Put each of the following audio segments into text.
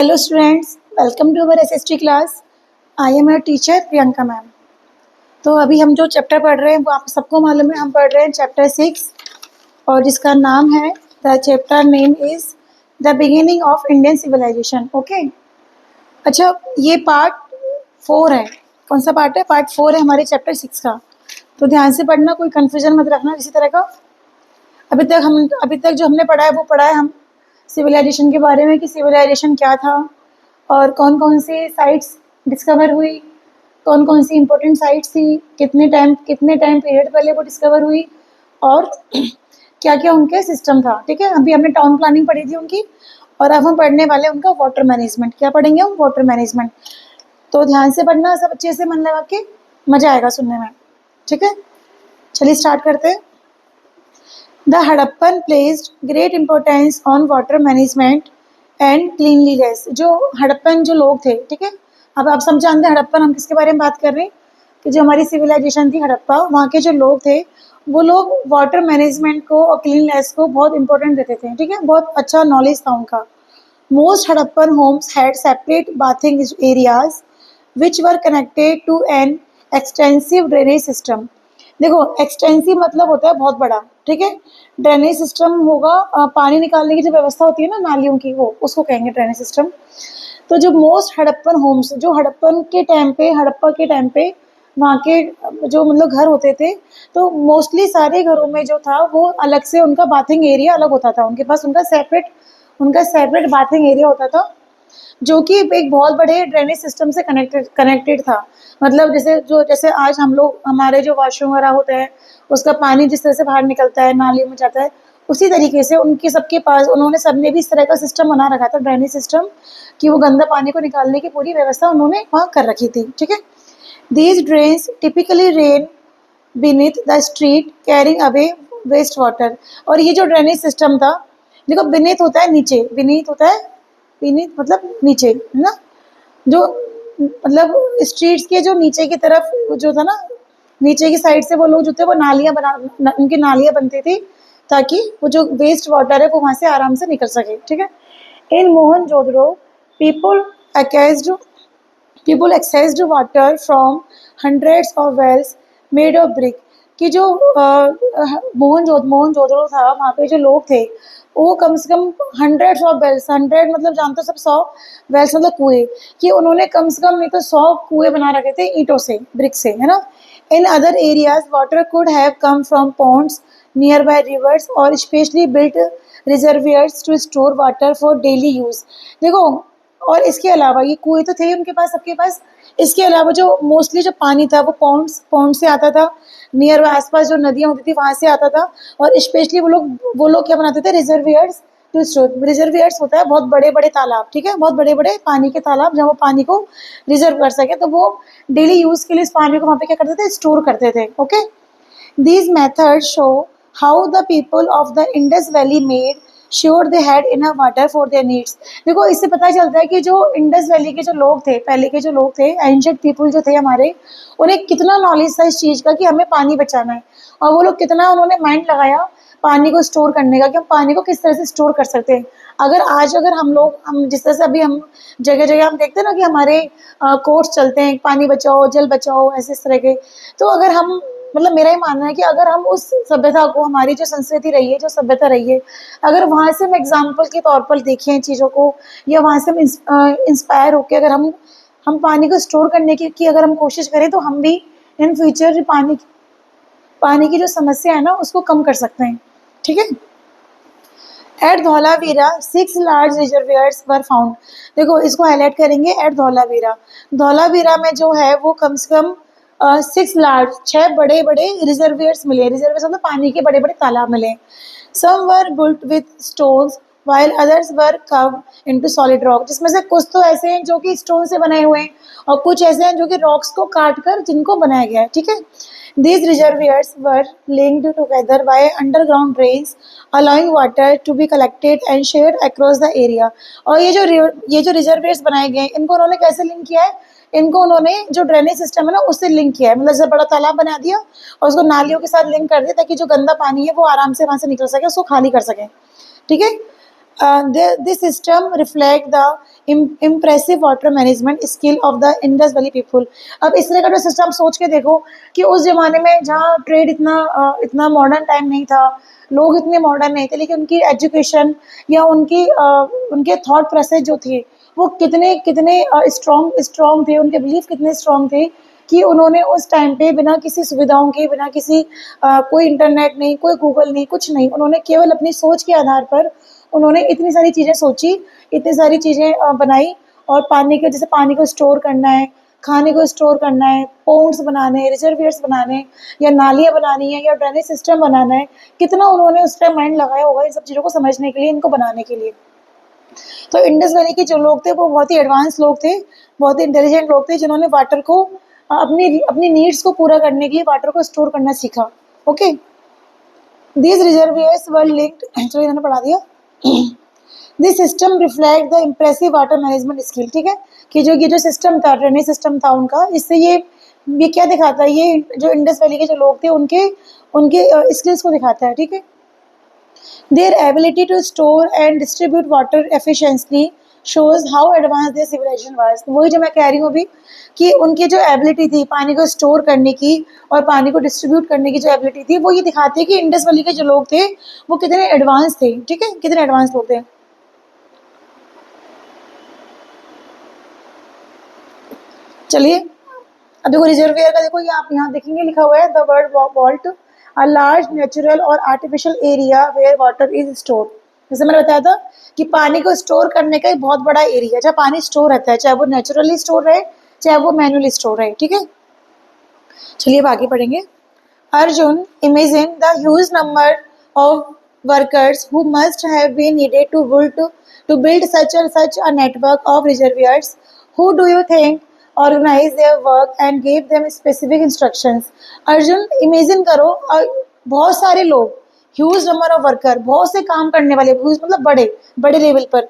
Hello students, welcome to our SST class. I am your teacher Priyanka ma'am. तो अभी हम जो चैप्टर पढ़ रहे हैं वो आप सबको मालूम है, हम पढ़ रहे हैं चैप्टर 6 और जिसका नाम है the chapter name is the beginning of Indian civilization. Okay, अच्छा ये पार्ट 4 है। कौन सा पार्ट है? पार्ट 4 है हमारे चैप्टर 6 का। तो ध्यान से पढ़ना, कोई कन्फ्यूजन मत रखना किसी तरह का। अभी तक जो हमने पढ़ा है वो पढ़ा है हम सिविलाइजेशन के बारे में कि सिविलाइजेशन क्या था और कौन कौन से साइट्स डिस्कवर हुई, कौन कौन सी इम्पोर्टेंट साइट्स थी, कितने टाइम पीरियड पहले वो डिस्कवर हुई और क्या क्या उनके सिस्टम था। ठीक है, अभी हमने टाउन प्लानिंग पढ़ी थी उनकी और अब हम पढ़ने वाले हैं उनका वाटर मैनेजमेंट। क्या पढ़ेंगे हम? Water management. तो ध्यान से पढ़ना, सब अच्छे से मन लगा के, मज़ा आएगा सुनने में। ठीक है, चलिए स्टार्ट करते हैं। The Harappan placed great importance on water management and cleanliness। जो हड़प्पन जो लोग थे, ठीक है, अब आप सब जानते हैं हड़प्पन हम किसके बारे में बात कर रहे हैं कि जो हमारी सिविलाइजेशन थी हड़प्पा, वहाँ के जो लोग थे वो लोग वाटर मैनेजमेंट को और क्लीननेस को बहुत इंपॉर्टेंट देते थे। ठीक है, बहुत अच्छा नॉलेज था उनका। Most Harappan homes had separate bathing areas which were connected to an extensive drainage system. देखो, एक्सटेंसिव मतलब होता है बहुत बड़ा। ठीक है, ड्रेनेज सिस्टम होगा, पानी निकालने की जो व्यवस्था होती है ना नालियों की, वो उसको कहेंगे ड्रेनेज सिस्टम। तो जो मोस्ट हड़प्पन होम्स, जो हड़प्पन के टाइम पे, हड़प्पा के टाइम पे वहाँ के जो मतलब घर होते थे, तो मोस्टली सारे घरों में जो था वो अलग से उनका बाथिंग एरिया अलग होता था। उनके पास उनका सेपरेट बाथिंग एरिया होता था जो कि एक बहुत बड़े ड्रेनेज सिस्टम से कनेक्टेड था। मतलब जैसे आज हम लोग, हमारे जो वॉशरूम वगैरह होते हैं उसका पानी जिस तरह से बाहर निकलता है, नाली में जाता है, उसी तरीके से उनके सबके पास, उन्होंने सबने भी इस तरह का सिस्टम बना रखा था, ड्रेनेज सिस्टम, कि वो गंदा पानी को निकालने की पूरी व्यवस्था उन्होंने वहाँ कर रखी थी। ठीक है, these drains typically ran beneath the street carrying away waste water. और ये जो ड्रेनेज सिस्टम था, देखो बीनीथ होता है नीचे, बीनीथ होता है, बीनीथ मतलब नीचे, है ना, जो मतलब स्ट्रीट्स के जो नीचे की तरफ जो था ना, नीचे की साइड से वो लोग जो थे वो उनकी नालियाँ बनती थी ताकि वो जो वेस्ट वाटर है वो वहाँ से आराम से निकल सके। ठीक है, in Mohenjodaro people accessed people accessed water from hundreds of wells made of brick. कि जो मोहनजोदड़ो था, वहाँ पे जो लोग थे वो कम से कम हंड्रेड्स ऑफ वेल्स, हंड्रेड मतलब जानते हो सब 100 वेल्स मतलब कुएं, कि उन्होंने कम से कम नहीं तो 100 कुएं बना रखे थे ईंटों से, ब्रिक से, है ना। In other areas water could have come from ponds nearby rivers और specially built reservoirs to store water for daily use. देखो, और इसके अलावा ये कुएं तो थे उनके पास, सबके पास, इसके अलावा जो मोस्टली जो पानी था वो पॉन्ड से आता था, नियर बाय आसपास जो नदियाँ होती थी वहाँ से आता था। और स्पेशली वो लोग क्या बनाते थे? रिजर्वियर्स टू स्टोर। रिजर्वियर्स होता है बहुत बड़े बड़े तालाब। ठीक है, बहुत बड़े बड़े पानी के तालाब जहाँ वो पानी को रिजर्व कर सके, तो वो डेली यूज़ के लिए इस पानी को वहाँ पे क्या करते थे? स्टोर करते थे। Okay, these methods show how the people of the Indus Valley made sure they had enough water for their needs। देखो, इससे पता चलता है कि जो इंडस वैली के जो लोग थे, पहले के जो लोग थे, एंशिएंट पीपल जो थे हमारे, उन्हें कितना नॉलेज था इस चीज़ का कि हमें पानी बचाना है, और वो लोग कितना उन्होंने माइंड लगाया पानी को स्टोर करने का, कि हम पानी को किस तरह से स्टोर कर सकते हैं। अगर हम जिस तरह से अभी हम जगह जगह हम देखते हैं ना कि हमारे कोर्स चलते हैं, पानी बचाओ, जल बचाओ, ऐसे इस तरह के, तो अगर हम, मतलब मेरा ही मानना है कि अगर हम उस सभ्यता को, हमारी जो संस्कृति रही है, जो सभ्यता रही है, अगर वहाँ से हम एग्जाम्पल के तौर पर देखें चीज़ों को, या वहाँ से हम इंस्पायर होकर अगर हम पानी को स्टोर करने की अगर हम कोशिश करें, तो हम भी इन फ्यूचर पानी की जो समस्या है ना उसको कम कर सकते हैं। ठीक है, at Dholavira 6 large reservoirs were found. देखो, इसको हाईलाइट करेंगे, एट धौलावीरा। धौलावीरा में जो है वो कम से कम 6 बड़े बड़े रिजर्वियर्स मिले। रिजर्वियर्स मतलब पानी के बड़े बड़े तालाब मिले। Some were built with stones while others were carved into solid rock। जिसमें से कुछ तो ऐसे हैं जो कि स्टोन से बनाए हुए हैं और कुछ ऐसे हैं जो कि रॉक्स को काट कर जिनको बनाया गया है। ठीक है, these reservoirs were linked together by underground drains allowing water to be collected and shared across the area। और ये जो रिजर्वियर्स बनाए गए हैं, इनको उन्होंने कैसे लिंक किया है? इनको उन्होंने जो ड्रेनेज सिस्टम है ना उससे लिंक किया है। मतलब जैसे बड़ा तालाब बना दिया और उसको नालियों के साथ लिंक कर दिया ताकि जो गंदा पानी है वो आराम से वहाँ से निकल सके, उसको खाली कर सके। ठीक है, This system reflect the impressive water management skill of the Indus valley people. अब इस तरह का जो सिस्टम सोच के देखो कि उस जमाने में जहाँ ट्रेड इतना मॉडर्न टाइम नहीं था, लोग इतने मॉडर्न नहीं थे, लेकिन उनकी एजुकेशन या उनके थॉट प्रोसेस जो थे वो कितने कितने स्ट्रॉन्ग थे, उनके बिलीफ कितने स्ट्रॉन्ग थे कि उन्होंने उस टाइम पे बिना किसी सुविधाओं के, बिना किसी कोई इंटरनेट नहीं, कोई गूगल नहीं, कुछ नहीं, उन्होंने केवल अपनी सोच के आधार पर उन्होंने इतनी सारी चीज़ें सोची, इतनी सारी चीज़ें बनाई। और पानी के, जैसे पानी को स्टोर करना है, खाने को स्टोर करना है, पोन्ड्स बनाने, रिजर्वियर्स बनाने, या नालियाँ बनानी है, या ड्रेनेज सिस्टम बनाना है, कितना उन्होंने उस टाइम माइंड लगाया होगा इन सब चीज़ों को समझने के लिए, इनको बनाने के लिए। तो इंडस वैली के जो लोग थे वो बहुत ही एडवांस लोग थे, बहुत ही इंटेलिजेंट लोग थे, जिन्होंने वाटर को अपनी अपनी नीड्स को पूरा करने के लिए वाटर को स्टोर करना सीखा। ओके, दीज रिजर्वियर्स वर लिंक्ड, चलो इन्होंने पढ़ा दिया। This system reflect the impressive water management skill. ठीक है, कि जो ये जो सिस्टम था, ड्रेनेज सिस्टम था उनका, इससे ये क्या दिखाता है, ये जो इंडस वैली के जो लोग थे उनके उनके स्किल्स को दिखाता है। ठीक है, their ability to store and distribute water efficiently shows how advanced their civilization was। वही जो मैं कह रही हूँ अभी कि उनकी जो एबिलिटी थी पानी को स्टोर करने की और पानी को डिस्ट्रीब्यूट करने की जो एबिलिटी थी, वो ये दिखाती है कि इंडस वैली के जो लोग थे वो कितने एडवांस थे। ठीक है, कितने एडवांस लोग थे। चलिए अब देखो रिजर्वियर का, देखो ये आप यहाँ देखेंगे लिखा हुआ है the word vault, a large natural और artificial area where water is store. जैसे मैंने बताया था कि पानी को स्टोर करने का एक बहुत बड़ा एरिया जहाँ पानी स्टोर रहता है, चाहे वो नेचुरली स्टोर रहे चाहे वो मैनुअली स्टोर रहे। ठीक है, चलिए अब आगे पढ़ेंगे। Arjun, imagine the huge number of workers who must have been needed to build such a network of reservoirs. Who do you think organize their work and gave them specific instructions? Arjun, imagine करो बहुत सारे लोग, huge number of worker, बहुत से काम करने वाले, huge मतलब बड़े बड़े लेवल पर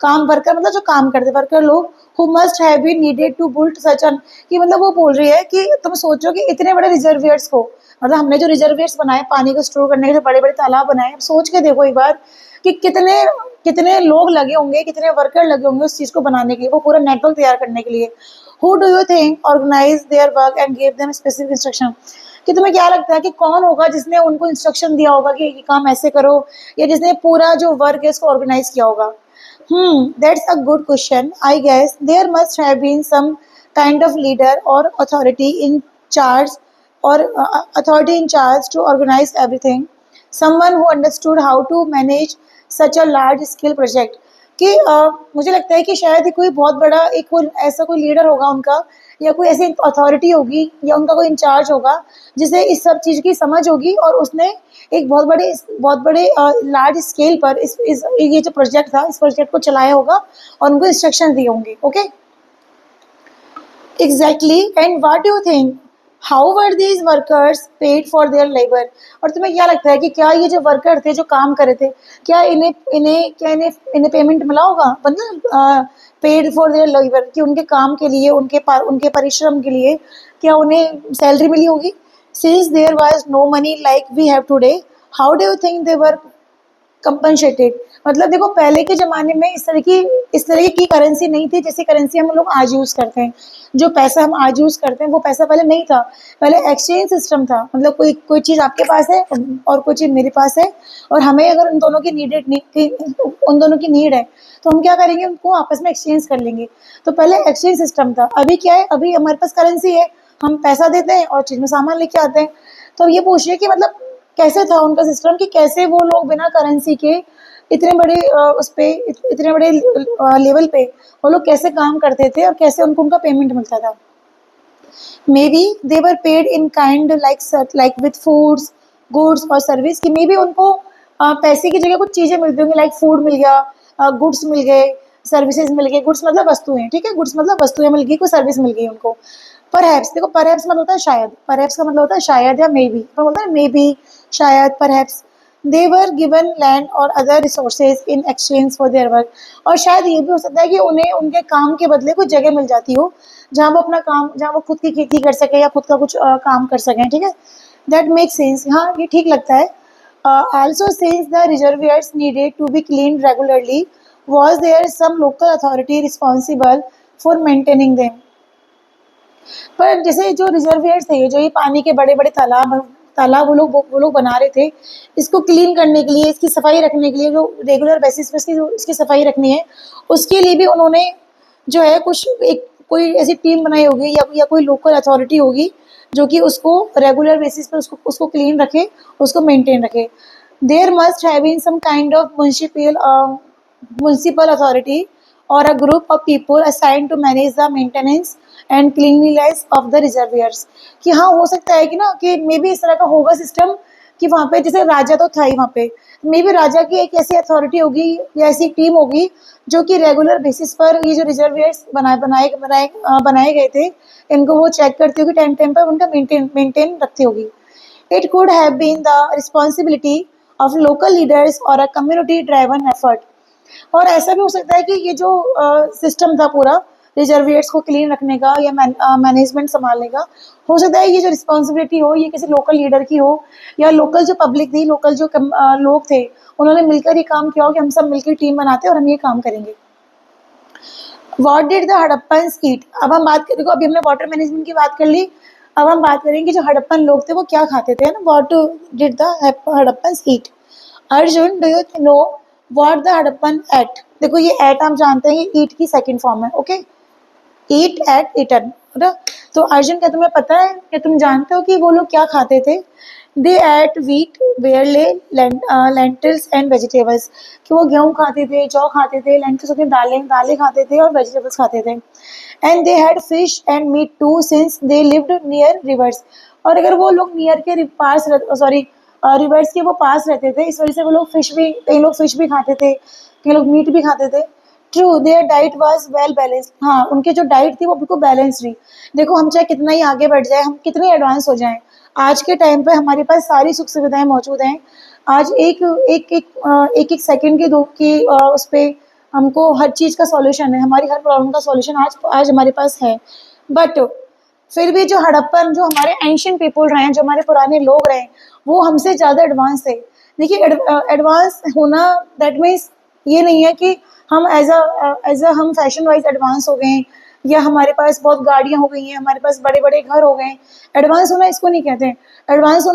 काम, वर्कर मतलब जो काम करते वर्कर लोग, who must have been needed to build such an, कि मतलब वो बोल रही है कि तुम सोचो कि इतने बड़े रिजर्वियर्स को, मतलब हमने जो रिजर्वियर्स बनाए पानी को स्टोर करने के, जो बड़े बड़े तालाब बनाए, सोच के देखो एक बार कि कितने कितने लोग लगे होंगे, कितने वर्कर लगे होंगे उस चीज़ को बनाने के लिए, वो पूरा नेटवर्क तैयार करने के लिए। Who do you think organize their work and give them specific instruction? कि तुम्हें क्या लगता है कि कौन होगा जिसने उनको इंस्ट्रक्शन दिया होगा कि ये काम ऐसे करो, या जिसने पूरा जो वर्क है इसको ऑर्गेनाइज किया होगा? That's a good question. I guess there must have been some kind of leader or authority in charge, or authority in charge to organize everything. Someone who understood how to manage such a large scale project. कि मुझे लगता है कि शायद कोई बहुत बड़ा ऐसा कोई लीडर होगा उनका, या कोई ऐसी अथॉरिटी होगी, या उनका कोई इंचार्ज होगा जिसे इस सब चीज़ की समझ होगी, और उसने एक बहुत बड़े लार्ज स्केल पर ये जो प्रोजेक्ट था, इस प्रोजेक्ट को चलाया होगा और उनको इंस्ट्रक्शन दिए होंगे। Okay, exactly. And what do you think, how were these workers paid for their labour? और तुम्हें क्या लगता है कि क्या ये जो वर्कर थे जो काम कर रहे थे, क्या इन्हें पेमेंट मिला होगा, मतलब पेड फॉर देयर लेबर, कि उनके काम के लिए, उनके परिश्रम के लिए क्या उन्हें सैलरी मिली होगी? Since there was no money like we have today, how do you think they were compensated? मतलब देखो पहले के ज़माने में इस तरह की करेंसी नहीं थी जैसी करेंसी हम लोग आज यूज़ करते हैं। जो पैसा हम आज यूज़ करते हैं वो पैसा पहले नहीं था, पहले एक्सचेंज सिस्टम था। मतलब कोई चीज़ आपके पास है और कोई चीज़ मेरे पास है, और हमें अगर उन दोनों की नीड है तो हम क्या करेंगे, उनको आपस में एक्सचेंज कर लेंगे। तो पहले एक्सचेंज सिस्टम था। अभी क्या है, अभी हमारे पास करेंसी है, हम पैसा देते हैं और चीज़ में सामान लेके आते हैं। तो ये पूछिए कि मतलब कैसे था उनका सिस्टम, कि कैसे वो लोग बिना करेंसी के इतने बड़े इतने बड़े लेवल पे वो लोग कैसे काम करते थे, और कैसे उनका पेमेंट मिलता था। May be they were paid in kind like with foods, goods और सर्विस, कि मे बी उनको पैसे की जगह कुछ चीज़ें मिलती होंगी, लाइक फूड मिल गया, गुड्स मिल गए, सर्विसेज मिल गई। गुड्स मतलब वस्तुएं, ठीक है, गुड्स मतलब वस्तुएं मिल गई, कोई सर्विस मिल गई उनको। परहैप्स, देखो परहैप्स मतलब होता है शायद, परहैप्स का मतलब होता है शायद, या मे बी, तो बोलता है मे बी, शायद, perhaps. They were given land और other resources in exchange for their work, और शायद ये भी हो सकता है कि उन्हें उनके काम के बदले कुछ जगह मिल जाती हो जहाँ वो खुद की खेती कर सके या खुद का कुछ काम कर सकें। ठीक है, दैट मेक सेंस, हाँ ये ठीक लगता है। Also, since the reservoirs needed to be cleaned regularly, was there some local authority responsible for maintaining them? पर जैसे जो रिजर्वियर थे, जो ये पानी के बड़े बड़े तालाब तालाब वो लोग बना रहे थे, इसको क्लीन करने के लिए, इसकी सफाई रखने के लिए, जो रेगुलर बेसिस पे इसकी सफाई रखनी है, उसके लिए भी उन्होंने जो है कुछ एक कोई ऐसी टीम बनाई होगी या कोई लोकल अथॉरिटी होगी जो कि उसको रेगुलर बेसिस पे उसको क्लीन रखे, उसको मेंटेन रखे. There must have been some kind of municipal authority or a group of people assigned to manage the maintenance and cleanliness of the reservoirs. कि हाँ, हो सकता है कि ना कि मे बी इस तरह का होगा सिस्टम कि वहाँ पे जैसे राजा तो था ही वहाँ पे, मे बी राजा की एक ऐसी अथॉरिटी होगी या ऐसी टीम होगी जो कि रेगुलर बेसिस पर ये जो रिजर्वियर्स बनाए गए थे, इनको वो चेक करती होगी, टाइम टाइम पर उनका मेंटेन रखती होगी. It could have been the responsibility of local leaders और अ कम्युनिटी ड्राइवन एफर्ट. और ऐसा भी हो सकता है कि ये जो सिस्टम था पूरा रिजर्वियर्स को क्लीन रखने का या मैनेजमेंट संभालने का, हो सकता है ये जो रिस्पॉन्सिबिलिटी हो ये किसी लोकल लीडर की हो या लोकल जो पब्लिक थी, लोकल जो लोग थे, उन्होंने मिलकर ये काम किया हो कि हम सब मिलकर टीम बनाते हैं और हम ये काम करेंगे. व्हाट डिड द हड़प्पन्स ईट? अब हम बात देखो, अभी हमने वाटर मैनेजमेंट की बात कर ली, अब हम बात करेंगे जो हड़प्पन लोग थे वो क्या खाते थे ना. What did the Harappans eat? Arjun, do you know what the Harappan ate? देखो ये एट हम जानते हैं, ये ईट की सेकंड फॉर्म है. Okay, eat ate eaten. तो अर्जुन, क्या तुम्हें पता है, क्या तुम जानते हो कि वो लोग क्या खाते थे? They ate wheat barley lentils and vegetables. कि वो गेहूँ खाते थे, जौ खाते थे, लेंटिल्स होते दालें खाते थे और वेजिटेबल्स खाते थे. And they had fish and meat too since they lived near rivers. और अगर वो लोग नियर के पास रिवर्स के वो पास रहते थे, इस वजह से वो लोग कई लोग फिश भी खाते थे, कई लोग मीट भी खाते थे. True, their diet was well balanced. हाँ, उनकी जो डाइट थी वो बिल्कुल बैलेंस्ड थी. देखो, हम चाहे कितना ही आगे बढ़ जाए, हम कितने एडवांस हो जाएं, आज के टाइम पे हमारे पास सारी सुख सुविधाएं मौजूद हैं. आज एक सेकंड के दो की उस पर हमको हर चीज़ का सॉल्यूशन है, हमारी हर प्रॉब्लम का सॉल्यूशन आज हमारे पास है. बट फिर भी जो हड़प्पन, जो हमारे एंशियंट पीपल रहे हैं, जो हमारे पुराने लोग रहे हैं, वो हमसे ज़्यादा एडवांस थे. देखिए, एडवांस होना दैट मीन्स ये नहीं है कि हम एज अ हम फैशन वाइज एडवांस हो गए हैं या हमारे पास बहुत गाड़ियाँ हो गई हैं, हमारे पास बड़े बड़े घर हो गए हैं. एडवांस होना इसको नहीं कहते हैं. एडवांस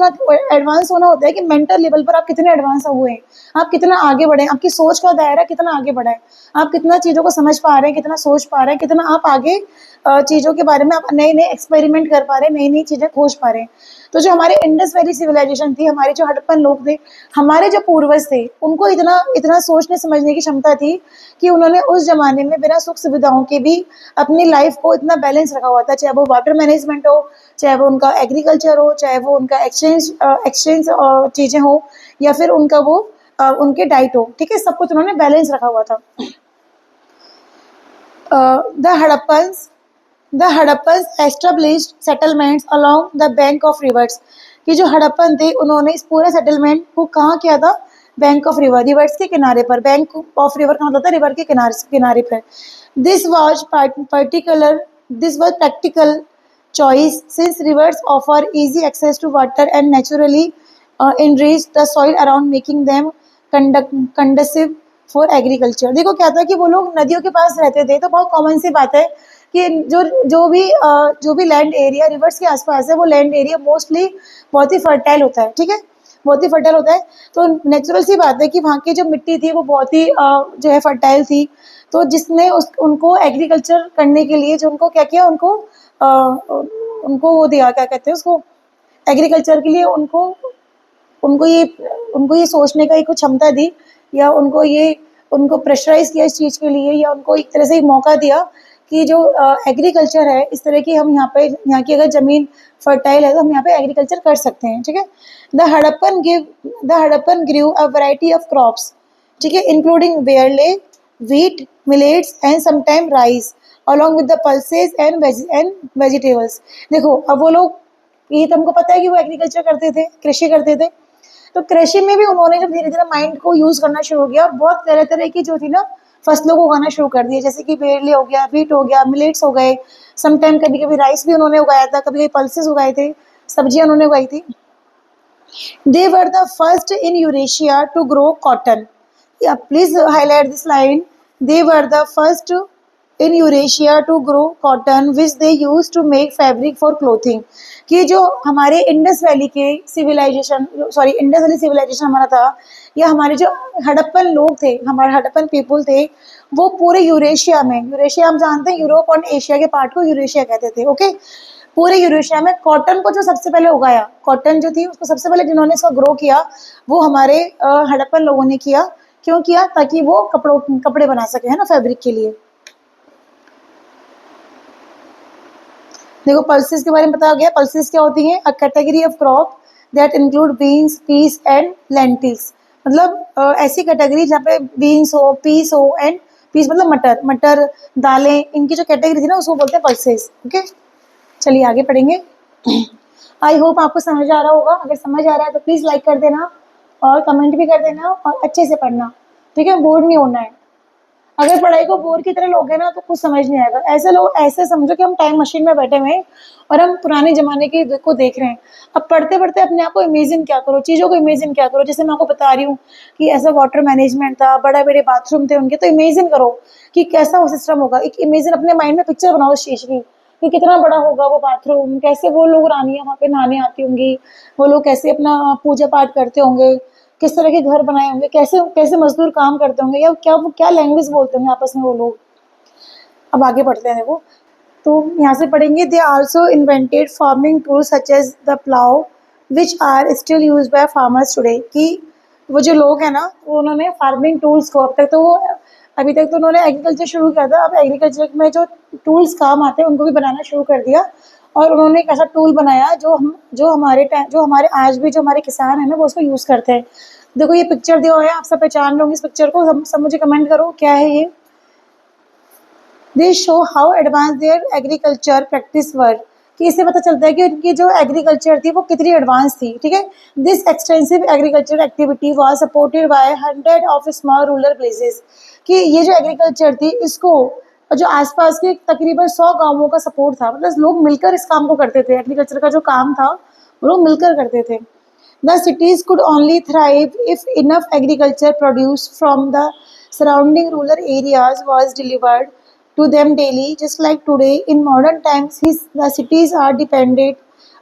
होना होता है कि मेंटल लेवल पर आप कितने एडवांस हुए हैं, आप कितना आगे बढ़े हैं, आपकी सोच का दायरा कितना आगे बढ़ा है, आप कितना चीज़ों को समझ पा रहे हैं, कितना सोच पा रहे हैं, कितना आप आगे चीज़ों के बारे में आप नए नए एक्सपेरिमेंट कर पा रहे हैं, नई नई चीज़ें खोज पा रहे हैं. तो जो हमारे इंडस वैली सिविलाइजेशन थी, हमारे जो हड़प्पन लोग थे, हमारे जो पूर्वज थे, उनको इतना इतना सोचने समझने की क्षमता थी कि उन्होंने उस जमाने में बिना सुख सुविधाओं के भी अपनी लाइफ को इतना बैलेंस रखा हुआ था. चाहे वो वाटर मैनेजमेंट हो, चाहे वो उनका एग्रीकल्चर हो, चाहे वो उनका एक्सचेंज चीज़ें हो, या फिर उनका वो उनके डाइट हो. ठीक है, सब कुछ उन्होंने बैलेंस रखा हुआ था. The Harappans established settlements along the bank of reverse. कि जो हड़प्पन थे, उन्होंने इस पूरे सेटलमेंट को कहाँ किया था? बैंक ऑफ रिवर्स के किनारे पर. बैंक ऑफ रिवर का मतलब था रिवर के किनारे पर. This was practical choice since rivers offer easy access to water and naturally enrich the soil around, making them conducive for agriculture. देखो क्या था कि वो लोग नदियों के पास रहते थे, तो बहुत कॉमन सी बात है कि जो भी लैंड एरिया रिवर्स के आसपास है, वो लैंड एरिया मोस्टली बहुत ही फर्टाइल होता है. ठीक है, बहुत ही फर्टाइल होता है. तो नेचुरल सी बात है कि वहाँ की जो मिट्टी थी वो बहुत ही जो है फर्टाइल थी. तो जिसने उनको एग्रीकल्चर करने के लिए जो उनको क्या किया, उनको वो दिया, क्या कहते हैं उसको, एग्रीकल्चर के लिए उनको ये सोचने का एक कुछ क्षमता दी, या उनको प्रेशराइज किया इस चीज़ के लिए, या उनको एक तरह से एक मौका दिया कि जो एग्रीकल्चर है, इस तरह की हम यहाँ की अगर ज़मीन फर्टाइल है तो हम यहाँ पे एग्रीकल्चर कर सकते हैं. ठीक है. The Harappan grew a variety of crops. ठीक है, including barley, wheat, millets and sometime rice along with the pulses and vegetables. देखो, अब वो लोग, ये तो हमको पता है कि वो एग्रीकल्चर करते थे, कृषि करते थे. तो कृषि में भी उन्होंने जब धीरे धीरे माइंड को यूज़ करना शुरू किया और बहुत तरह तरह की जो थी ना फसलों को उगाना शुरू कर दिया, जैसे कि बेरले हो गया, व्हीट हो गया, मिलेट्स हो गए, समटाइम कभी कभी राइस भी उन्होंने उगाया था, कभी कभी पल्सेस उगाए थे, सब्जियां उन्होंने उगाई थी. They were the first in Eurasia to grow cotton. Yeah, please highlight this line. They were the first in Eurasia to grow cotton, which they used to make fabric for clothing. कि जो हमारे Indus valley के civilization, sorry Indus valley civilization हमारा था, या हमारे जो हड़प्पन लोग थे, हमारे हड़प्पन पीपुल थे, वो पूरे यूरेशिया में, यूरेशिया हम जानते हैं यूरोप और एशिया के पार्ट को यूरेशिया कहते थे, ओके। पूरे यूरेशिया में कॉटन को जो सबसे पहले उगाया, कॉटन जो थी उसको सबसे पहले जिन्होंने इसको ग्रो किया वो हमारे हड़प्पन लोगों ने किया। क्यों किया? ताकि वो कपड़े बना सके, है ना, फैब्रिक के लिए। देखो पल्सेस के बारे में बताया गया। पल्सेस क्या होती हैं? A category of crop that include beans, peas and lentils. मतलब ऐसी कैटेगरी जहाँ पे बीन्स हो, पीस हो, एंड पीस मतलब मटर, मटर दालें, इनकी जो कैटेगरी थी ना उसको बोलते हैं पल्सेस, ओके। चलिए आगे पढ़ेंगे। आई होप आपको समझ आ रहा होगा। अगर समझ आ रहा है तो प्लीज़ लाइक कर देना और कमेंट भी कर देना और अच्छे से पढ़ना, ठीक है? बोर नहीं होना है। अगर पढ़ाई को बोर की तरह लोगे ना तो कुछ समझ नहीं आएगा। ऐसे लोग, ऐसे समझो कि हम टाइम मशीन में बैठे हुए हैं और हम पुराने ज़माने की को देख रहे हैं। अब पढ़ते पढ़ते अपने आप को इमेजिन क्या करो, चीज़ों को इमेजिन क्या करो। जैसे मैं आपको बता रही हूँ कि ऐसा वाटर मैनेजमेंट था, बड़े बड़े बाथरूम थे उनके, तो इमेजिन करो कि कैसा वो सिस्टम होगा। एक इमेजिन अपने माइंड में पिक्चर बनाओ उस चीज़ की कि कितना बड़ा होगा वो बाथरूम, कैसे वो लोग रानियाँ वहाँ पे नहाने आती होंगी, वो लोग कैसे अपना पूजा पाठ करते होंगे, किस तरह के घर बनाए होंगे, कैसे कैसे मजदूर काम करते होंगे, या क्या वो क्या लैंग्वेज बोलते होंगे आपस में वो लोग। अब आगे बढ़ते हैं वो, तो यहाँ से पढ़ेंगे। They also invented farming tools such as the plough which are still use by farmers today. कि वो जो लोग हैं ना वो उन्होंने फार्मिंग टूल्स को, अभी तक तो उन्होंने एग्रीकल्चर शुरू किया था, अब एग्रीकल्चर में जो टूल्स काम आते हैं उनको भी बनाना शुरू कर दिया। और उन्होंने एक ऐसा टूल बनाया जो हमारे आज भी जो हमारे किसान हैं ना वो उसको यूज़ करते हैं। देखो ये पिक्चर दिया हुआ है, आप सब पहचान लोगे इस पिक्चर को, सब मुझे कमेंट करो क्या है ये। They show how advance their agriculture practice were. कि इससे पता चलता है कि उनकी जो एग्रीकल्चर थी वो कितनी एडवांस थी, ठीक है। This extensive agriculture activity was supported by 100 of small rural places. कि ये जो एग्रीकल्चर थी इसको जो आसपास के तकरीबन 100 गांवों का सपोर्ट था, मतलब लोग मिलकर इस काम को करते थे। एग्रीकल्चर का जो काम था वो लोग मिलकर करते थे। The cities could only thrive if enough agriculture produce from the surrounding rural areas was delivered to them daily. Just like today, in modern times, the cities are dependent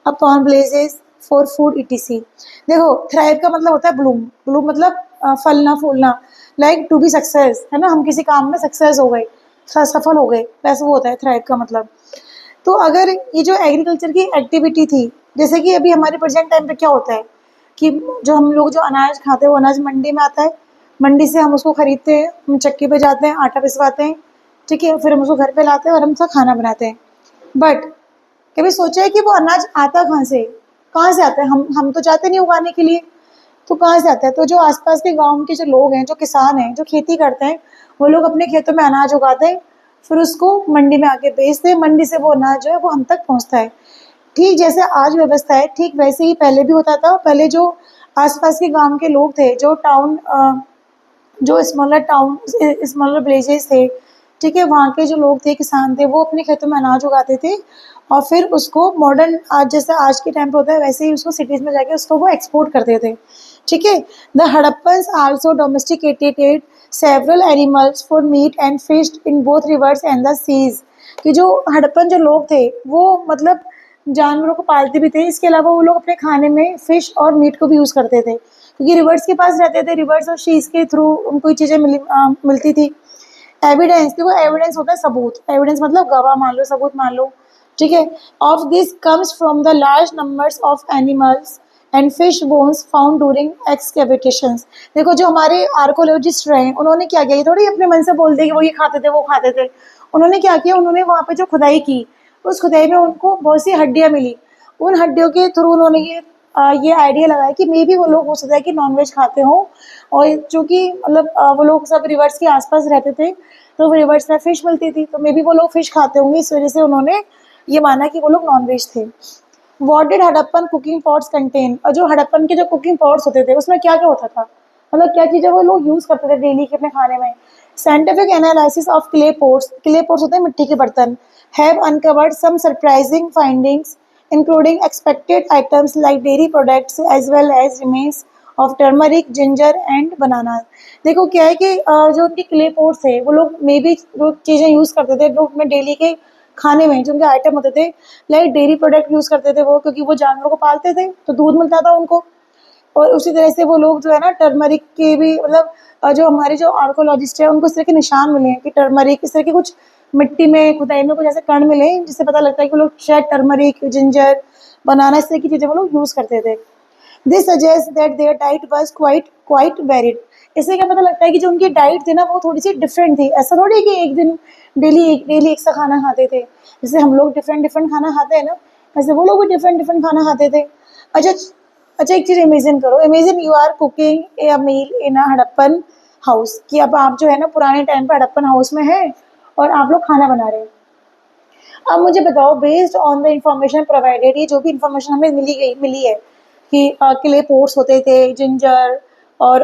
upon places for food etc. देखो thrive का मतलब होता है Bloom. Bloom मतलब फलना फूलना, like to be success, है ना। हम किसी काम में सक्सेस हो गए, सफल हो गए, वैसे वो होता है थ्राइव का मतलब। तो अगर ये जो एग्रीकल्चर की एक्टिविटी थी, जैसे कि अभी हमारे प्रेजेंट टाइम पे क्या होता है कि जो हम लोग जो अनाज खाते हैं वो अनाज मंडी में आता है, मंडी से हम उसको खरीदते हैं, हम चक्की पे जाते हैं, आटा पिसवाते हैं, ठीक है, फिर हम उसको घर पे लाते हैं और हम उसका खाना बनाते हैं। बट कभी सोचा है कि वो अनाज आता कहाँ से आता है? हम तो जाते नहीं उगाने के लिए, तो कहाँ से आता है? तो जो आसपास के गांव के जो लोग हैं, जो किसान हैं, जो खेती करते हैं, वो लोग अपने खेतों में अनाज उगाते हैं, फिर उसको मंडी में आके बेचते हैं, मंडी से वो अनाज जो है वो हम तक पहुँचता है। ठीक जैसे आज व्यवस्था है ठीक वैसे ही पहले भी होता था। पहले जो आसपास के गांव के लोग थे, जो स्मॉलर विलेजेस थे, ठीक है, वहाँ के जो लोग थे, किसान थे, वो अपने खेतों में अनाज उगाते थे और फिर उसको मॉडर्न आज जैसे आज के टाइम पे होता है वैसे ही उसको सिटीज़ में जाके उसको वो एक्सपोर्ट करते थे, ठीक है। The Harappans also domesticated several animals for meat and fish in both rivers and the seas. कि जो हड़प्पन जो लोग थे वो मतलब जानवरों को पालते भी थे, इसके अलावा वो लोग अपने खाने में फिश और मीट को भी यूज़ करते थे, क्योंकि रिवर्स के पास रहते थे, रिवर्स और शीज के थ्रू उनको ये चीज़ें मिलती थी। एविडेंस, देखो एविडेंस होता है सबूत, एविडेंस मतलब गवाह मान लो, सबूत मान लो, ठीक है। Of this comes from the large numbers of animals and fish bones found during excavations. देखो जो हमारे आर्कोलॉजिस्ट रहे उन्होंने क्या किया, ये थोड़ी अपने मन से बोल दिया कि वो ये खाते थे वो खाते थे। उन्होंने क्या किया, उन्होंने वहाँ पे जो खुदाई की, उस खुदाई में उनको बहुत सी हड्डियाँ मिली। उन हड्डियों के थ्रू उन्होंने ये आइडिया लगाया कि मे बी वो लोग हो सकता है कि नॉनवेज खाते हों, और चूँकि मतलब वो लोग सब रिवर्स के आसपास रहते थे तो वो रिवर्स में फिश मिलती थी, तो मे बी वो लोग फिश खाते होंगे, इस वजह से उन्होंने ये माना कि वो लोग नॉनवेज थे। What did Harappan cooking pots contain. और जो हड़प्पन के जो कुकिंग पॉट्स होते थे उसमें क्या क्या होता था, मतलब क्या चीज़ें वो लोग यूज़ करते थे डेली के अपने खाने में। Scientific analysis of clay pots होते हैं मिट्टी के बर्तन, have uncovered some surprising findings including expected items like dairy products as well as remains of turmeric, ginger and banana। देखो क्या है कि जो उनके क्ले पोट्स थे वो लोग मे बी जो चीज़ें यूज़ करते थे जो अपने डेली के खाने में जो उनके आइटम होते थे, लाइक डेयरी प्रोडक्ट यूज़ करते थे वो, क्योंकि वो जानवरों को पालते थे तो दूध मिलता था उनको। और उसी तरह से वो लोग जो है ना टर्मरिक के भी मतलब जो हमारे जो आर्कोलॉजिस्ट है उनको इस तरह के निशान मिले हैं कि टर्मरिक इस तरह के कुछ मिट्टी में खुदाई में कुछ ऐसे कण मिले हैं जिससे पता लगता है कि वो लोग शायद टर्मरिक, जिंजर, बनाना इस तरह की चीज़ें वो लोग यूज़ करते थे। This suggest that their diet was quite varied. इससे क्या पता लगता है कि जो उनकी डाइट थी ना वो थोड़ी सी डिफरेंट थी। ऐसा थोड़ी है कि एक दिन डेली एक सा खाना खाते थे, जैसे हम लोग डिफरेंट डिफरेंट खाना खाते हैं ना, वैसे वो लोग भी डिफरेंट डिफरेंट खाना खाते थे। अच्छा अच्छा, एक चीज़ इमेजिन करो, imagine you are cooking a meal in a Harappan house, कि अब आप जो है ना पुराने टाइम पे हड़प्पन हाउस में हैं और आप लोग खाना बना रहे हैं। अब मुझे बताओ, based on the information provided, ये जो भी इंफॉर्मेशन हमें मिली है कि क्ले पोट्स होते थे, जिंजर और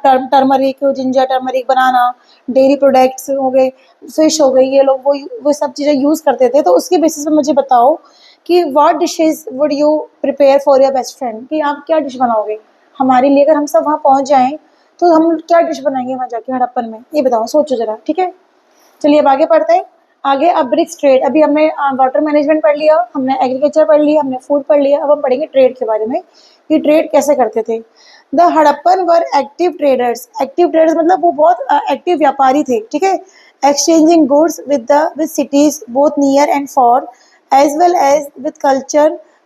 टर्मरिक, जिंजर टर्मरिक, बनाना, डेयरी प्रोडक्ट्स हो गए, फिश हो गई, ये लोग वो सब चीज़ें यूज़ करते थे। तो उसके बेसिस पे मुझे बताओ कि what dishes would you prepare for your best friend, कि आप क्या डिश बनाओगे हमारे लिए। अगर हम सब वहाँ पहुँच जाएँ तो हम क्या डिश बनाएंगे वहाँ जाके हड़प्पन में, ये बताओ, सोचो ज़रा। ठीक है, चलिए अब आगे पढ़ते हैं। आगे अब ब्रिक्स ट्रेड, अभी हमने वाटर मैनेजमेंट पढ़ लिया, हमने एग्रीकल्चर पढ़ लिया, हमने फूड पढ़ लिया। अब हम पढ़ेंगे ट्रेड के बारे में कि ट्रेड कैसे करते थे। The Harappan were active traders. Active traders मतलब वो बहुत एक्टिव व्यापारी थे। ठीक है, exchanging goods with cities both near and far as well as with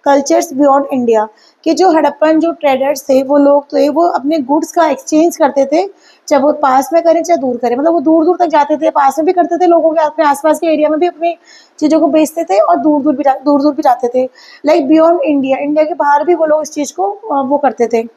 cultures beyond India. कि जो हड़प्पन जो ट्रेडर्स थे वो लोग तो वो अपने गुड्स का एक्सचेंज करते थे, चाहे वो पास में करें चाहे दूर करें। मतलब वो दूर दूर तक जाते थे, पास में भी करते थे, लोगों के अपने आसपास के एरिया में भी अपनी चीज़ों को बेचते थे और दूर दूर भी जाते थे। लाइक बियॉन्ड इंडिया, इंडिया के बाहर भी वो लोग इस चीज़ को वो करते थे,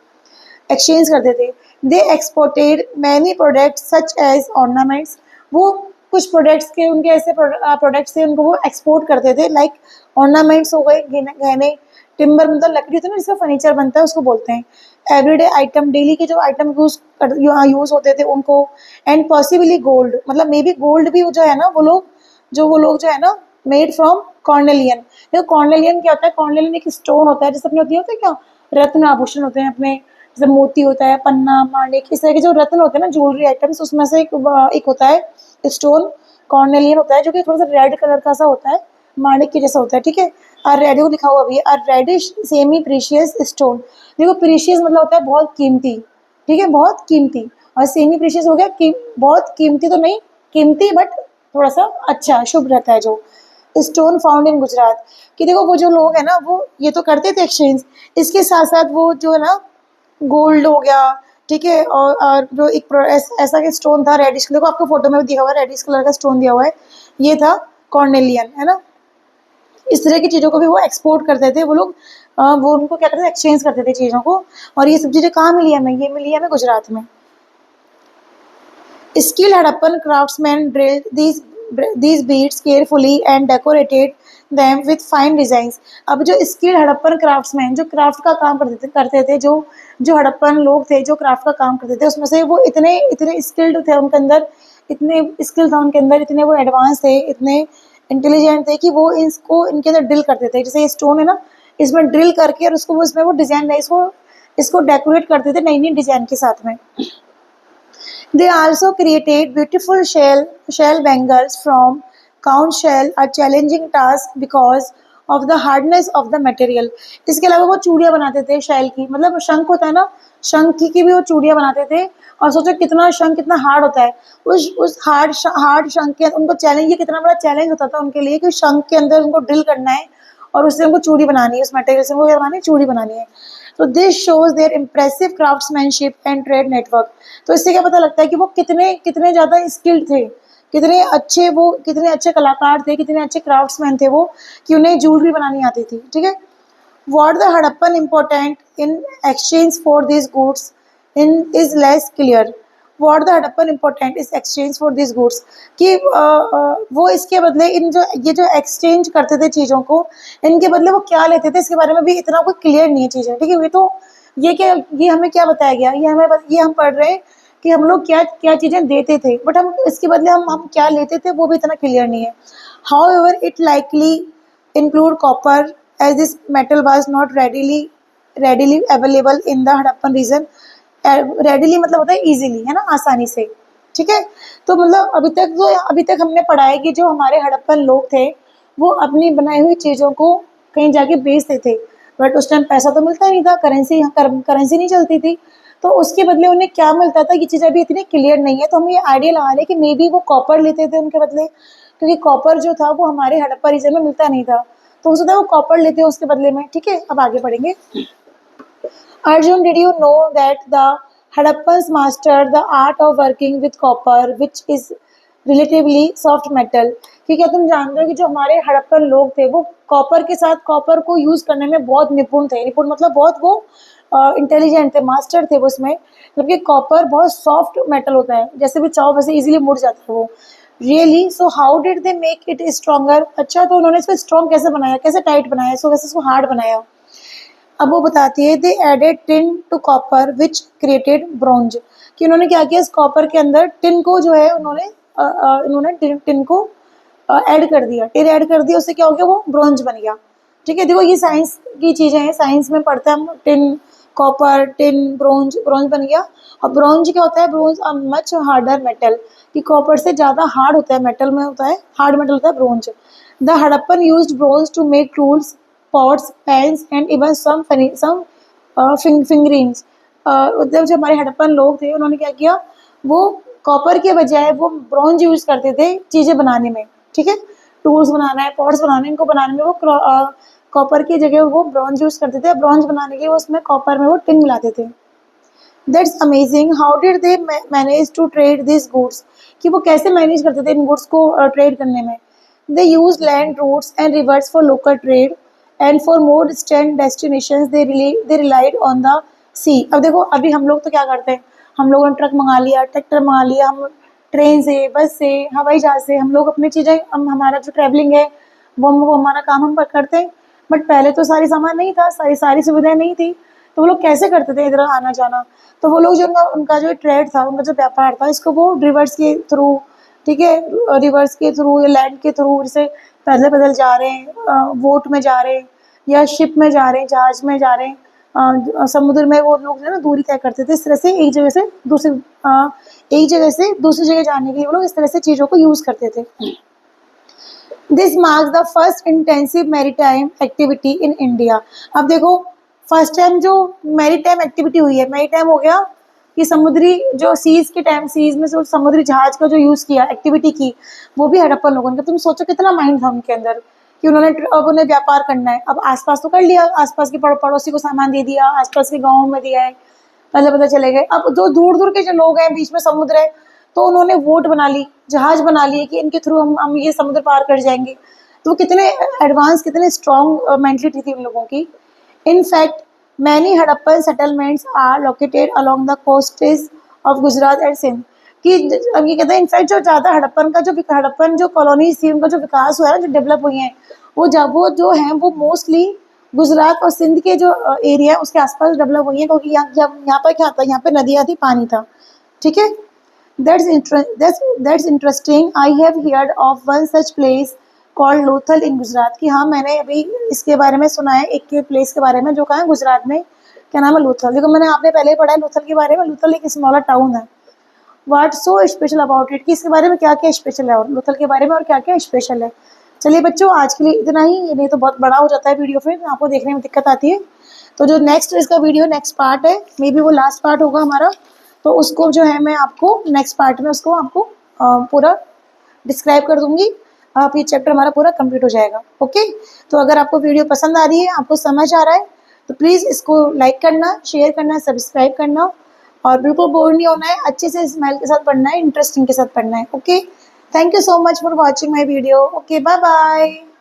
एक्सचेंज करते थे। They exported many products such as ornaments. वो कुछ प्रोडक्ट्स के उनके ऐसे प्रोडक्ट्स थे उनको वो एक्सपोर्ट करते थे, लाइक ऑर्नामेंट्स हो गए, गहने, टिम्बर मतलब लकड़ी होती है ना जिसका फर्नीचर बनता है उसको बोलते हैं, एवरीडे आइटम, डेली के जो आइटम यूज़ होते थे उनको, एंड पॉसिबली गोल्ड, मतलब मे बी गोल्ड भी जो है ना वो लोग जो है ना मेड फ्रॉम कॉर्नेलियन। देखो कॉर्नेलियन क्या होता है, कॉर्नेलियन एक स्टोन होता है जैसे अपने होते हैं क्या रत्न आभूषण होते हैं अपने, जैसे मोती होता है, पन्ना, माणिक, इस तरह के जो रत्न होते हैं ना ज्वेलरी आइटम्स, उसमें से एक होता है स्टोन, कॉर्नेलियन होता है, जो कि थोड़ा सा रेड कलर का सा होता है, माणिक के जैसा होता है। ठीक है, और रेडियो लिखा हुआ भी है, और रेडिश सेमी प्रीशियस स्टोन। देखो प्रीशियस मतलब होता है बहुत कीमती, ठीक है, बहुत कीमती, और सेमी प्रीशियस हो गया बहुत कीमती तो नहीं, कीमती बट थोड़ा सा अच्छा शुभ रहता है जो स्टोन फाउंड इन गुजरात। कि देखो वो जो लोग हैं ना वो ये तो करते थे एक्सचेंज, इसके साथ साथ वो जो है ना गोल्ड हो गया, ठीक है, और जो एक ऐसा के स्टोन था रेडिश, देखो आपको फोटो में भी दिया हुआ है, रेडिश कलर का स्टोन दिया हुआ है, ये था कॉर्नेलियन, है ना। इस तरह की चीज़ों को भी वो एक्सपोर्ट करते थे वो लोग, वो उनको क्या करते थे, एक्सचेंज करते थे चीज़ों को। और ये सब चीज़ें कहाँ मिली हमें, ये मिली हमें गुजरात में। Skilled Harappan craftsmen drilled these beads carefully and decorated them with fine designs। अब जो स्किल्ड हड़प्पन क्राफ्ट्समैन जो क्राफ्ट का काम करते थे जो हड़प्पन लोग थे जो क्राफ्ट का काम करते थे, उसमें से वो इतने इतने स्किल्ड थे उनके अंदर, इतने स्किल था उनके अंदर, इतने वो एडवांस थे, इतने इंटेलिजेंट थे कि वो इसको इनके अंदर ड्रिल करते थे। जैसे ये स्टोन है ना, इसमें ड्रिल करके और उसको इसमें वो डिज़ाइन इसको डेकोरेट करते थे नई नई डिज़ाइन के साथ में। They also created beautiful shell bangles from conch shell, a challenging task because of the hardness of the material। इसके अलावा वो चूड़ियाँ बनाते थे शैल की, मतलब शंख होता है ना, शंख की भी वो चूड़ियाँ बनाते थे। और सोचो कितना शंख कितना हार्ड होता है, उस हार्ड शंख के उनको चैलेंज, ये कितना बड़ा चैलेंज होता था उनके लिए कि शंख के अंदर उनको ड्रिल करना है और उससे उनको चूड़ी बनानी है, उस मटेरियल से उनको क्या बनानी है, चूड़ी बनानी है। तो this shows their impressive craftsmanship and trade network. तो इससे क्या पता लगता है कि वो कितने कितने ज़्यादा स्किल्ड थे, कितने अच्छे कलाकार थे, कितने अच्छे क्राफ्ट्समैन थे वो, कि उन्हें ज्वेलरी बनानी आती थी। ठीक है, what the Harappan important in exchange for these goods in is less clear। what the Harappan important is exchange for these goods, कि वो इसके बदले ये जो एक्सचेंज करते थे चीज़ों को, इनके बदले वो क्या लेते थे इसके बारे में भी इतना कोई क्लियर नहीं है चीज़ें। ठीक है, ये हमें क्या बताया गया, ये हम पढ़ रहे हैं कि हम लोग क्या क्या चीज़ें देते थे, बट हम इसके बदले हम क्या लेते थे वो भी इतना क्लियर नहीं है। However it likely include copper as this metal was not readily available in the Harappan region. Readily मतलब होता है इजीली, है ना, आसानी से। ठीक है, तो मतलब अभी तक हमने पढ़ा है कि जो हमारे हड़प्पन लोग थे वो अपनी बनाई हुई चीज़ों को कहीं जाके बेचते थे, बट उस टाइम पैसा तो मिलता नहीं था, करेंसी नहीं चलती थी, तो उसके बदले उन्हें क्या मिलता था, ये चीज़ अभी इतनी क्लियर नहीं है। तो हम ये आइडिया लगा रहे कि मे बी वो कॉपर लेते थे उनके बदले, क्योंकि कॉपर जो था वो हमारे हड़प्पा रीजन में मिलता नहीं था, तो हो सकता है वो कॉपर लेते हैं उसके बदले में। ठीक है, अब आगे पढ़ेंगे। Arjun, did you know that the Hadappans mastered the art of working with copper, which is relatively soft metal? कि क्या तुम जानते हो कि जो हमारे हड़प्पन लोग थे वो कॉपर के साथ कॉपर को यूज करने में बहुत निपुण थे। निपुण मतलब बहुत वो इंटेलिजेंट थे, मास्टर थे वो उसमें, जबकि कॉपर बहुत सॉफ्ट मेटल होता है, जैसे भी चाहो वैसे इजीली मुड़ जाता है वो। Really, so how did they make it stronger? अच्छा, तो उन्होंने इसको स्ट्रॉन्ग कैसे बनाया, कैसे टाइट बनाया, सो वैसे इसको हार्ड बनाया। अब वो बताती है, they added tin to copper which created bronze, कि उन्होंने क्या किया, इस कॉपर के अंदर टिन को जो है उन्होंने टिन को ऐड कर दिया, टिन ऐड कर दिया, उससे क्या हो गया, वो ब्रॉन्ज बन गया। ठीक है, देखो ये साइंस की चीज़ें हैं, साइंस में पढ़ते हैं हम, tin, copper, tin, bronze, bronze बन गया। और ब्रॉन्ज क्या होता है, bronze a much harder metal, कि कॉपर से ज़्यादा हार्ड होता है, मेटल में होता है, हार्ड मेटल होता है bronze. The Harappan used bronze to make tools, pots, pans and even some finger rings. मतलब जो हमारे हड़प्पन लोग थे उन्होंने क्या किया, वो कॉपर के बजाय वो ब्रॉन्ज यूज करते थे चीज़ें बनाने में। ठीक है, टूल्स बनाना है, पॉट्स बनाने, इनको बनाने में वो कॉपर की जगह वो ब्रॉन्ज यूज करते थे। ब्रॉन्ज बनाने के उसमें कॉपर में वो टिन मिलाते थे। That's amazing, how did they manage to trade this goods, कि वो कैसे मैनेज करते थे इन गुड्स को ट्रेड करने में। They use land routes and rivers for local trade and for more distant destinations they relied on the sea. अब देखो, अभी हम लोग तो क्या करते हैं, हम लोगों ने ट्रक मंगा लिया, ट्रैक्टर मंगा लिया, हम ट्रेन से, बस से, हवाई जहाज से हम लोग अपनी चीज़ें, हमारा जो ट्रैवलिंग है वो हमारा काम हम करते हैं। बट पहले तो सारी सामान नहीं था, सारी सुविधाएं नहीं थी, तो वो लोग कैसे करते थे इधर आना जाना। तो वो लोग जो उनका जो ट्रेड था, उनका जो व्यापार था, इसको वो रिवर्स के थ्रू, ठीक है, रिवर्स के थ्रू या लैंड के थ्रू, जैसे पैदल पैदल जा रहे हैं, बोट में जा रहे हैं, या शिप में जा रहे हैं, जहाज में जा रहे हैं, समुद्र में वो लोग जो है ना दूरी तय करते थे। इस तरह से एक जगह से दूसरी जगह जाने के लिए वो लोग इस तरह से चीज़ों को यूज़ करते थे। This marks the first intensive maritime activity in India. अब देखो, फर्स्ट टाइम जो मैरीटाइम एक्टिविटी हुई है, मैरीटाइम हो गया कि समुद्री जो सीज के टाइम, सीज में जो समुद्री जहाज का जो यूज़ किया, एक्टिविटी की, वो भी हड़प्पन लोगों ने। तुम सोचो कितना माइंड था उनके अंदर, कि अब उन्हें व्यापार करना है। अब आसपास तो कर लिया, आसपास के पड़ोसी को सामान दे दिया, आसपास के गाँव में दिया है, पता चले गए। अब जो दूर दूर के जो लोग हैं, बीच में समुद्र है, तो उन्होंने बोट बना ली, जहाज बना लिए कि इनके थ्रू हम ये समुद्र पार कर जाएंगे। तो कितने एडवांस, कितने स्ट्रॉन्ग मेंटलिटी थी उन लोगों की। In fact, many Harappan settlements are located along the coasts of Gujarat and Sindh। कि अब ये कहते हैं, इनफैक्ट जो ज़्यादा हड़प्पन जो कॉलोनीज थी, उनका जो विकास हुआ है, जो डेवलप हुई हैं, वो जो हैं वो मोस्टली गुजरात और सिंध के जो एरिया है उसके आसपास डेवलप हुई हैं, क्योंकि यहाँ पर क्या था, यहाँ पे नदियाँ थी, पानी था। ठीक है, that's interesting। I have heard of one such place called Lothal in Gujarat. की हाँ, मैंने अभी इसके बारे में सुना है, एक प्लेस के बारे में जो कहाँ है, गुजरात में, क्या नाम है, लोथल। देखो, आपने पहले ही पढ़ा है लोथल के बारे में। लोथल एक स्मॉलर टाउन है। What so special about it, कि इसके बारे में क्या क्या स्पेशल है, और लोथल के बारे में और क्या क्या स्पेशल है। चलिए बच्चों, आज के लिए इतना ही, ये नहीं तो बहुत बड़ा हो जाता है वीडियो, फिर आपको देखने में दिक्कत आती है। तो जो नेक्स्ट इसका वीडियो नेक्स्ट पार्ट है, मे बी वो लास्ट पार्ट होगा हमारा, तो उसको जो है मैं आपको नेक्स्ट पार्ट में उसको आपको पूरा डिस्क्राइब कर दूंगी। आप ये चैप्टर हमारा पूरा कंप्लीट हो जाएगा। ओके, तो अगर आपको वीडियो पसंद आ रही है, आपको समझ आ रहा है, तो प्लीज़ इसको लाइक करना, शेयर करना, सब्सक्राइब करना, और बिल्कुल बोर नहीं होना है, अच्छे से स्माइल के साथ पढ़ना है, इंटरेस्टिंग के साथ पढ़ना है। Okay, thank you so much for watching my video. Okay, bye bye.